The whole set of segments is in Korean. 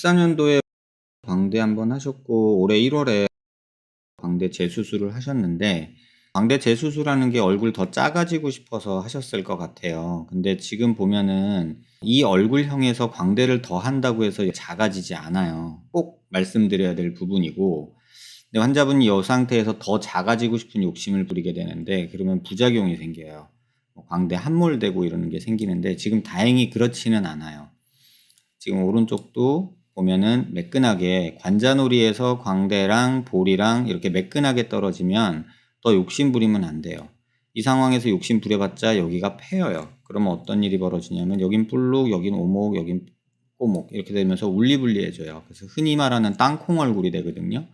14년도에 광대 한번 하셨고 올해 1월에 광대 재수술을 하셨는데, 광대 재수술하는 게 얼굴 더 작아지고 싶어서 하셨을 것 같아요. 근데 지금 보면은 이 얼굴형에서 광대를 더 한다고 해서 작아지지 않아요. 꼭 말씀드려야 될 부분이고, 근데 환자분이 이 상태에서 더 작아지고 싶은 욕심을 부리게 되는데, 그러면 부작용이 생겨요. 광대 함몰되고 이러는 게 생기는데, 지금 다행히 그렇지는 않아요. 지금 오른쪽도 보면은 매끈하게 관자놀이에서 광대랑 볼이랑 이렇게 매끈하게 떨어지면 더 욕심 부리면 안 돼요. 이 상황에서 욕심 부려봤자 여기가 패여요. 그러면 어떤 일이 벌어지냐면 여긴 볼록, 여긴 오목, 여긴 꼬목 이렇게 되면서 울리불리해져요. 그래서 흔히 말하는 땅콩 얼굴이 되거든요.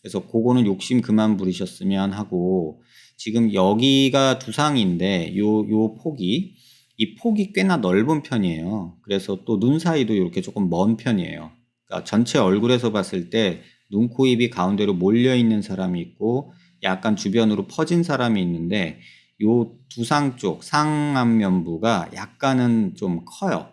그래서 그거는 욕심 그만 부리셨으면 하고, 지금 여기가 두상인데 요 폭이, 이 폭이 꽤나 넓은 편이에요. 그래서 또 눈 사이도 이렇게 조금 먼 편이에요. 그러니까 전체 얼굴에서 봤을 때 눈, 코, 입이 가운데로 몰려 있는 사람이 있고 약간 주변으로 퍼진 사람이 있는데, 요 두상 쪽 상안면부가 약간은 좀 커요.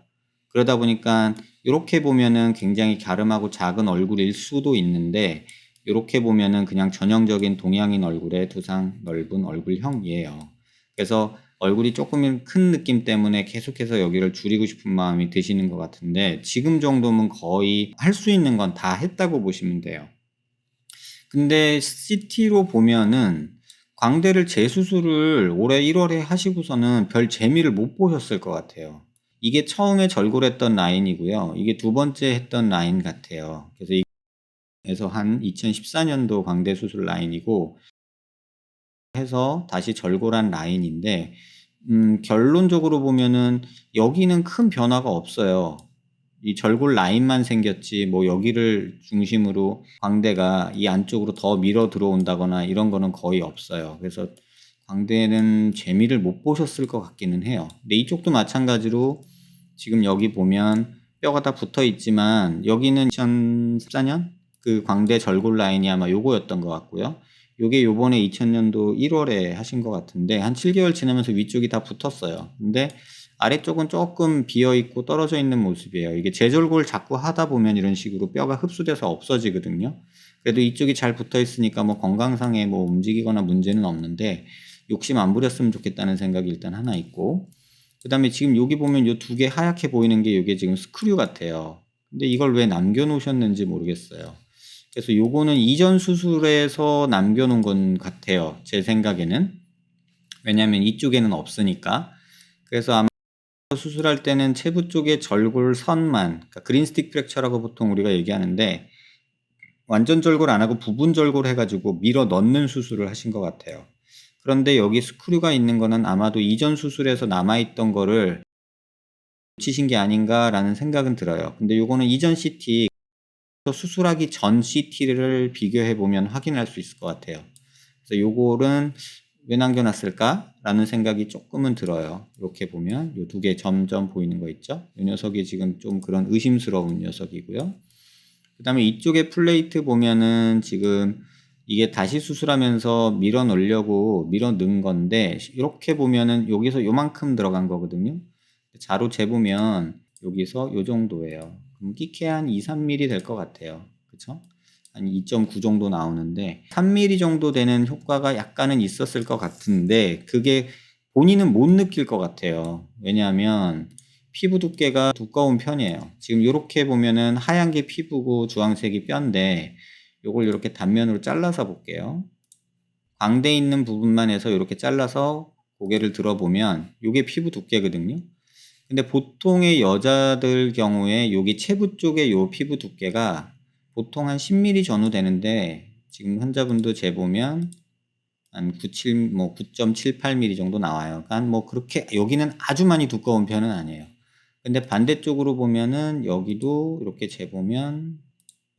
그러다 보니까 이렇게 보면은 굉장히 갸름하고 작은 얼굴일 수도 있는데, 이렇게 보면은 그냥 전형적인 동양인 얼굴의 두상 넓은 얼굴형이에요. 그래서 얼굴이 조금 큰 느낌 때문에 계속해서 여기를 줄이고 싶은 마음이 드시는 것 같은데, 지금 정도면 거의 할 수 있는 건 다 했다고 보시면 돼요. 근데 CT로 보면은 광대를 재수술을 올해 1월에 하시고서는 별 재미를 못 보셨을 것 같아요. 이게 처음에 절골했던 라인이고요. 이게 두 번째 했던 라인 같아요. 그래서 이에서 한 2014년도 광대 수술 라인이고 해서 다시 절골한 라인인데, 결론적으로 보면은 여기는 큰 변화가 없어요. 이 절골 라인만 생겼지 뭐 여기를 중심으로 광대가 이 안쪽으로 더 밀어 들어온다거나 이런 거는 거의 없어요. 그래서 광대는 재미를 못 보셨을 것 같기는 해요. 근데 이쪽도 마찬가지로 지금 여기 보면 뼈가 다 붙어 있지만 여기는 2014년 그 광대 절골 라인이 아마 요거였던 것 같고요. 요게 요번에 2000년도 1월에 하신 것 같은데 한 7개월 지나면서 위쪽이 다 붙었어요. 근데 아래쪽은 조금 비어있고 떨어져 있는 모습이에요. 이게 재절골 자꾸 하다 보면 이런 식으로 뼈가 흡수돼서 없어지거든요. 그래도 이쪽이 잘 붙어 있으니까 뭐 건강상에 뭐 움직이거나 문제는 없는데, 욕심 안 부렸으면 좋겠다는 생각이 일단 하나 있고, 그 다음에 지금 여기 보면 요 두 개 하얗게 보이는 게 이게 지금 스크류 같아요. 근데 이걸 왜 남겨놓으셨는지 모르겠어요. 그래서 요거는 이전 수술에서 남겨놓은 건 같아요. 제 생각에는. 왜냐하면 이쪽에는 없으니까. 그래서 아마 수술할 때는 체부 쪽에 절골 선만, 그러니까 그린스틱 프랙처라고 보통 우리가 얘기하는데, 완전 절골 안 하고 부분 절골 해가지고 밀어 넣는 수술을 하신 것 같아요. 그런데 여기 스크류가 있는 거는 아마도 이전 수술에서 남아있던 거를 치신 게 아닌가라는 생각은 들어요. 근데 요거는 이전 CT, 수술하기 전 CT를 비교해 보면 확인할 수 있을 것 같아요. 그래서 요거는 왜 남겨놨을까라는 생각이 조금은 들어요. 이렇게 보면 요 두 개 점점 보이는 거 있죠? 이 녀석이 지금 좀 그런 의심스러운 녀석이고요. 그 다음에 이쪽에 플레이트 보면은 지금 이게 다시 수술하면서 밀어 넣으려고 밀어 넣은 건데, 이렇게 보면은 여기서 요만큼 들어간 거거든요. 자로 재보면 여기서 요 정도예요. 그럼 끼케 한 2, 3mm 될 것 같아요. 그쵸? 한 2.9 정도 나오는데 3mm 정도 되는 효과가 약간은 있었을 것 같은데, 그게 본인은 못 느낄 것 같아요. 왜냐하면 피부 두께가 두꺼운 편이에요. 지금 이렇게 보면은 하얀 게 피부고 주황색이 뼈인데, 요걸 이렇게 단면으로 잘라서 볼게요. 광대 있는 부분만 해서 이렇게 잘라서 고개를 들어보면 요게 피부 두께거든요. 근데 보통의 여자들 경우에 여기 체부 쪽에 요 피부 두께가 보통 한 10mm 전후 되는데, 지금 환자분도 재보면 한 97, 뭐 9.78mm 정도 나와요. 그러니까 뭐 그렇게 여기는 아주 많이 두꺼운 편은 아니에요. 근데 반대쪽으로 보면은 여기도 이렇게 재보면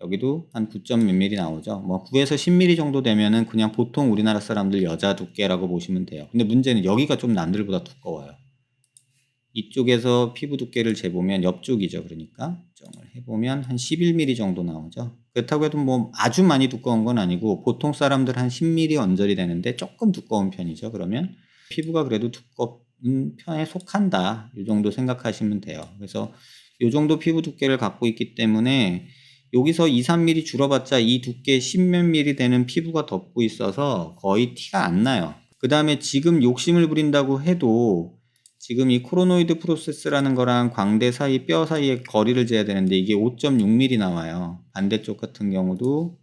여기도 한 9. 몇 mm 나오죠. 뭐 9에서 10mm 정도 되면은 그냥 보통 우리나라 사람들 여자 두께라고 보시면 돼요. 근데 문제는 여기가 좀 남들보다 두꺼워요. 이쪽에서 피부 두께를 재보면 옆쪽이죠. 그러니까 정을 해보면 한 11mm 정도 나오죠. 그렇다고 해도 뭐 아주 많이 두꺼운 건 아니고 보통 사람들 한 10mm 언저리 되는데 조금 두꺼운 편이죠. 그러면 피부가 그래도 두꺼운 편에 속한다, 이 정도 생각하시면 돼요. 그래서 이 정도 피부 두께를 갖고 있기 때문에 여기서 2~3mm 줄어봤자 이 두께 10몇 mm 되는 피부가 덮고 있어서 거의 티가 안 나요. 그 다음에 지금 욕심을 부린다고 해도 지금 이 코로노이드 프로세스라는 거랑 광대 사이 뼈 사이에 거리를 재야 되는데 이게 5.6mm 나와요. 반대쪽 같은 경우도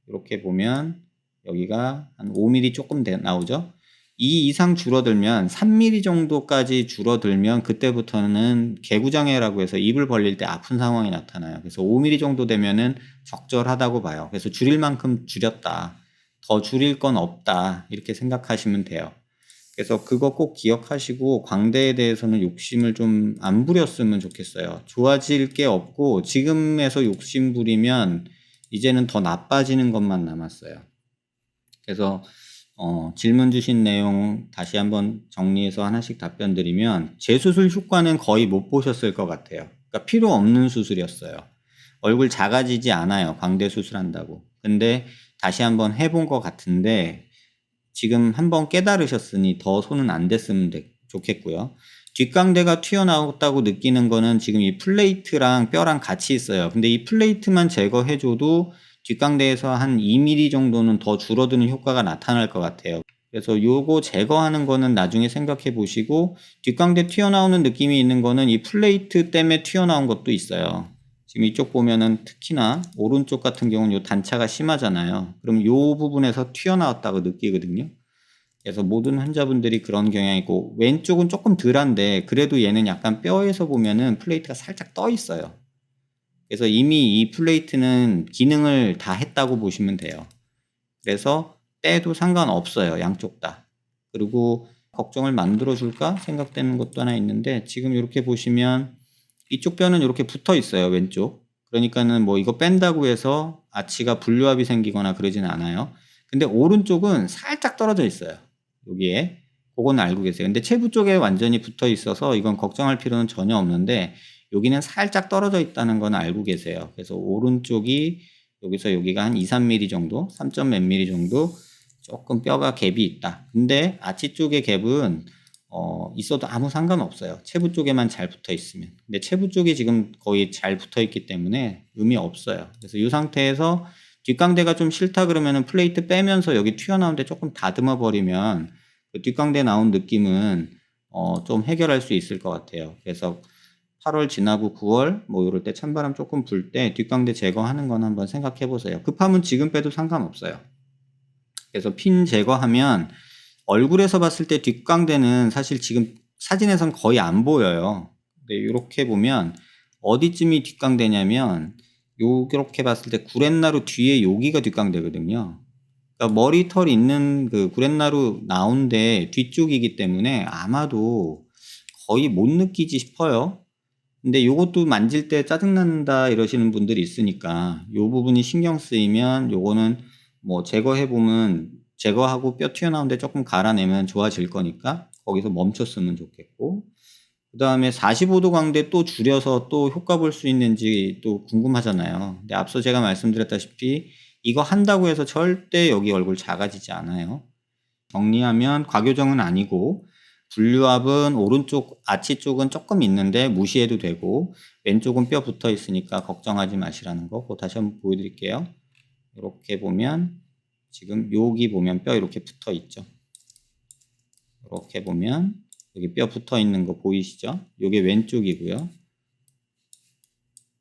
이렇게 보면 여기가 한 5mm 조금 나오죠. 이 이상 줄어들면 3mm 정도까지 줄어들면 그때부터는 개구장애라고 해서 입을 벌릴 때 아픈 상황이 나타나요. 그래서 5mm 정도 되면은 적절하다고 봐요. 그래서 줄일 만큼 줄였다. 더 줄일 건 없다. 이렇게 생각하시면 돼요. 그래서 그거 꼭 기억하시고 광대에 대해서는 욕심을 좀 안 부렸으면 좋겠어요. 좋아질 게 없고 지금에서 욕심 부리면 이제는 더 나빠지는 것만 남았어요. 그래서 질문 주신 내용 다시 한번 정리해서 하나씩 답변 드리면 재수술 효과는 거의 못 보셨을 것 같아요. 그러니까 필요 없는 수술이었어요. 얼굴 작아지지 않아요. 광대 수술한다고. 근데 다시 한번 해본 것 같은데 지금 한번 깨달으셨으니 더 손은 안 댔으면 좋겠고요. 뒷광대가 튀어나왔다고 느끼는 거는 지금 이 플레이트랑 뼈랑 같이 있어요. 근데 이 플레이트만 제거해줘도 뒷광대에서 한 2mm 정도는 더 줄어드는 효과가 나타날 것 같아요. 그래서 요거 제거하는 거는 나중에 생각해 보시고 뒷광대 튀어나오는 느낌이 있는 거는 이 플레이트 때문에 튀어나온 것도 있어요. 지금 이쪽 보면은 특히나 오른쪽 같은 경우는 요 단차가 심하잖아요. 그럼 요 부분에서 튀어나왔다고 느끼거든요. 그래서 모든 환자분들이 그런 경향이 있고 왼쪽은 조금 덜한데 그래도 얘는 약간 뼈에서 보면은 플레이트가 살짝 떠 있어요. 그래서 이미 이 플레이트는 기능을 다 했다고 보시면 돼요. 그래서 빼도 상관없어요. 양쪽 다. 그리고 걱정을 만들어 줄까 생각되는 것도 하나 있는데 지금 이렇게 보시면 이쪽 뼈는 이렇게 붙어 있어요. 왼쪽. 그러니까는 뭐 이거 뺀다고 해서 아치가 분류압이 생기거나 그러지는 않아요. 근데 오른쪽은 살짝 떨어져 있어요. 여기에. 그건 알고 계세요. 근데 체부 쪽에 완전히 붙어 있어서 이건 걱정할 필요는 전혀 없는데 여기는 살짝 떨어져 있다는 건 알고 계세요. 그래서 오른쪽이 여기서 여기가 한 2~3mm 정도, 3몇 mm 정도 조금 뼈가 갭이 있다. 근데 아치 쪽의 갭은 있어도 아무 상관없어요. 체부 쪽에만 잘 붙어 있으면. 근데 체부 쪽이 지금 거의 잘 붙어 있기 때문에 의미 없어요. 그래서 이 상태에서 뒷광대가 좀 싫다 그러면은 플레이트 빼면서 여기 튀어나오는데 조금 다듬어 버리면 그 뒷광대 나온 느낌은 좀 해결할 수 있을 것 같아요. 그래서 8월 지나고 9월 뭐 이럴 때 찬바람 조금 불 때 뒷광대 제거하는 건 한번 생각해 보세요. 급하면 지금 빼도 상관없어요. 그래서 핀 제거하면 얼굴에서 봤을 때 뒷광대는 사실 지금 사진에선 거의 안 보여요. 근데 이렇게 보면 어디쯤이 뒷광대냐면 요렇게 봤을 때 구렛나루 뒤에 여기가 뒷광대거든요. 그러니까 머리털 있는 그 구렛나루 나온데 뒤쪽이기 때문에 아마도 거의 못 느끼지 싶어요. 근데 요것도 만질 때 짜증난다 이러시는 분들이 있으니까 요 부분이 신경 쓰이면 요거는 뭐 제거해보면 제거하고 뼈 튀어나오는데 조금 갈아내면 좋아질 거니까 거기서 멈췄으면 좋겠고 그 다음에 45도 광대 또 줄여서 또 효과 볼 수 있는지 또 궁금하잖아요. 근데 앞서 제가 말씀드렸다시피 이거 한다고 해서 절대 여기 얼굴 작아지지 않아요. 정리하면 과교정은 아니고 분류압은 오른쪽 아치 쪽은 조금 있는데 무시해도 되고 왼쪽은 뼈 붙어 있으니까 걱정하지 마시라는 거. 그거 다시 한번 보여드릴게요. 이렇게 보면 지금 여기 보면 뼈 이렇게 붙어 있죠. 이렇게 보면 여기 뼈 붙어 있는 거 보이시죠? 이게 왼쪽이고요.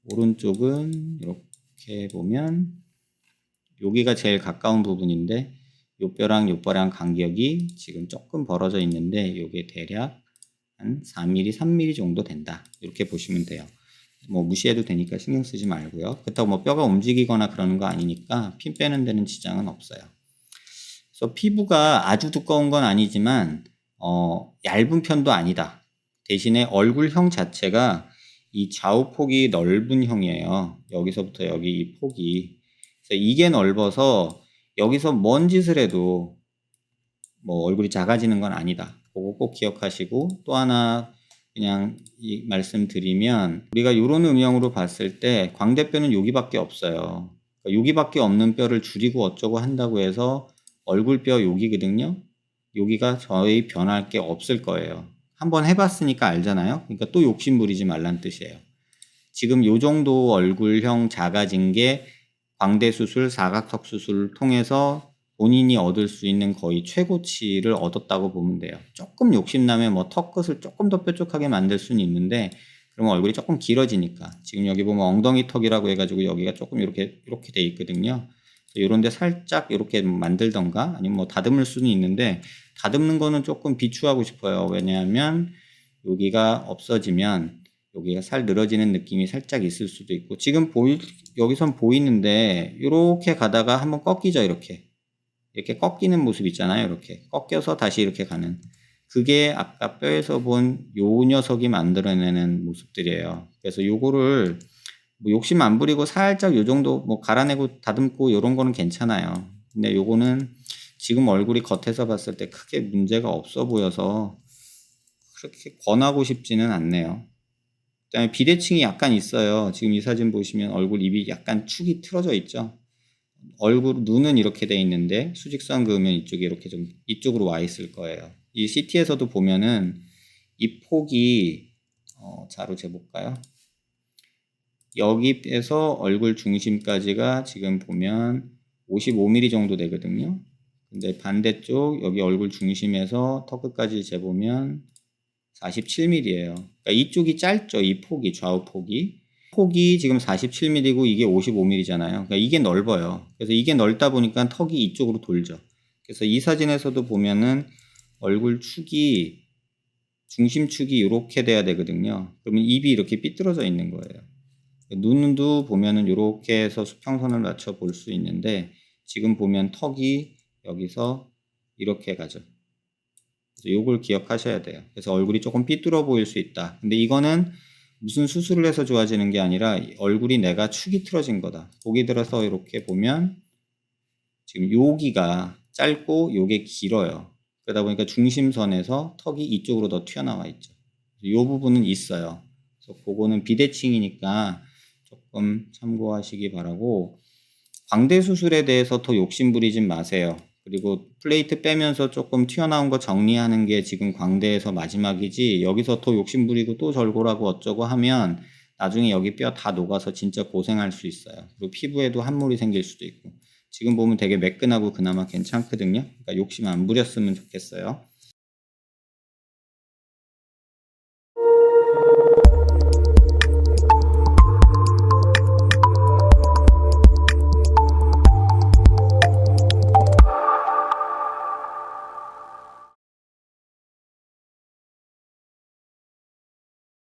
오른쪽은 이렇게 보면 여기가 제일 가까운 부분인데 요 뼈랑 요 뼈랑 간격이 지금 조금 벌어져 있는데 요게 대략 한 4mm, 3mm 정도 된다. 이렇게 보시면 돼요. 뭐 무시해도 되니까 신경 쓰지 말고요. 그렇다고 뭐 뼈가 움직이거나 그러는 거 아니니까 핀 빼는 데는 지장은 없어요. 그래서 피부가 아주 두꺼운 건 아니지만 얇은 편도 아니다. 대신에 얼굴형 자체가 이 좌우폭이 넓은 형이에요. 여기서부터 여기 이 폭이. 그래서 이게 넓어서 여기서 뭔 짓을 해도 뭐 얼굴이 작아지는 건 아니다. 그거 꼭 기억하시고 또 하나 그냥 이 말씀드리면 우리가 이런 음영으로 봤을 때 광대뼈는 여기밖에 없어요. 그러니까 여기밖에 없는 뼈를 줄이고 어쩌고 한다고 해서 얼굴뼈 여기거든요. 여기가 저희 변할 게 없을 거예요. 한번 해봤으니까 알잖아요. 그러니까 또 욕심 부리지 말란 뜻이에요. 지금 요 정도 얼굴형 작아진 게 광대 수술, 사각턱 수술을 통해서 본인이 얻을 수 있는 거의 최고치를 얻었다고 보면 돼요. 조금 욕심나면 뭐 턱끝을 조금 더 뾰족하게 만들 수는 있는데 그러면 얼굴이 조금 길어지니까. 지금 여기 보면 엉덩이 턱이라고 해가지고 여기가 조금 이렇게 돼 있거든요. 이런 데 살짝 이렇게 만들던가 아니면 뭐 다듬을 수는 있는데 다듬는 거는 조금 비추하고 싶어요. 왜냐하면 여기가 없어지면 여기가 살 늘어지는 느낌이 살짝 있을 수도 있고 지금 여기선 보이는데 이렇게 가다가 한번 꺾이죠. 이렇게 꺾이는 모습 있잖아요. 이렇게 꺾여서 다시 이렇게 가는 그게 아까 뼈에서 본 요 녀석이 만들어내는 모습들이에요. 그래서 요거를 뭐 욕심 안 부리고 살짝 요 정도 뭐 갈아내고 다듬고 요런 거는 괜찮아요. 근데 요거는 지금 얼굴이 겉에서 봤을 때 크게 문제가 없어 보여서 그렇게 권하고 싶지는 않네요. 그다음에 비대칭이 약간 있어요. 지금 이 사진 보시면 얼굴 입이 약간 축이 틀어져 있죠. 얼굴 눈은 이렇게 돼 있는데 수직선 그으면 이쪽이 이렇게 좀 이쪽으로 와 있을 거예요. 이 CT에서도 보면은 이 폭이 자로 재볼까요? 여기에서 얼굴 중심까지가 지금 보면 55mm 정도 되거든요. 근데 반대쪽 여기 얼굴 중심에서 턱끝까지 재보면 47mm예요. 그러니까 이쪽이 짧죠. 이 폭이 좌우 폭이 지금 47mm고 이게 55mm잖아요. 그러니까 이게 넓어요. 그래서 이게 넓다 보니까 턱이 이쪽으로 돌죠. 그래서 이 사진에서도 보면은 얼굴 축이 중심축이 이렇게 돼야 되거든요. 그러면 입이 이렇게 삐뚤어져 있는 거예요. 눈도 보면은 이렇게 해서 수평선을 맞춰 볼 수 있는데 지금 보면 턱이 여기서 이렇게 가죠. 그래서 요걸 기억하셔야 돼요. 그래서 얼굴이 조금 삐뚤어 보일 수 있다. 근데 이거는 무슨 수술을 해서 좋아지는 게 아니라 얼굴이 내가 축이 틀어진 거다. 보기 들어서 이렇게 보면 지금 여기가 짧고 요게 길어요. 그러다 보니까 중심선에서 턱이 이쪽으로 더 튀어나와 있죠. 이 부분은 있어요. 그래서 그거는 비대칭이니까 조금 참고하시기 바라고 광대 수술에 대해서 더 욕심 부리진 마세요. 그리고 플레이트 빼면서 조금 튀어나온 거 정리하는 게 지금 광대에서 마지막이지 여기서 더 욕심 부리고 또 절골하고 어쩌고 하면 나중에 여기 뼈 다 녹아서 진짜 고생할 수 있어요. 그리고 피부에도 함몰이 생길 수도 있고 지금 보면 되게 매끈하고 그나마 괜찮거든요. 그러니까 욕심 안 부렸으면 좋겠어요.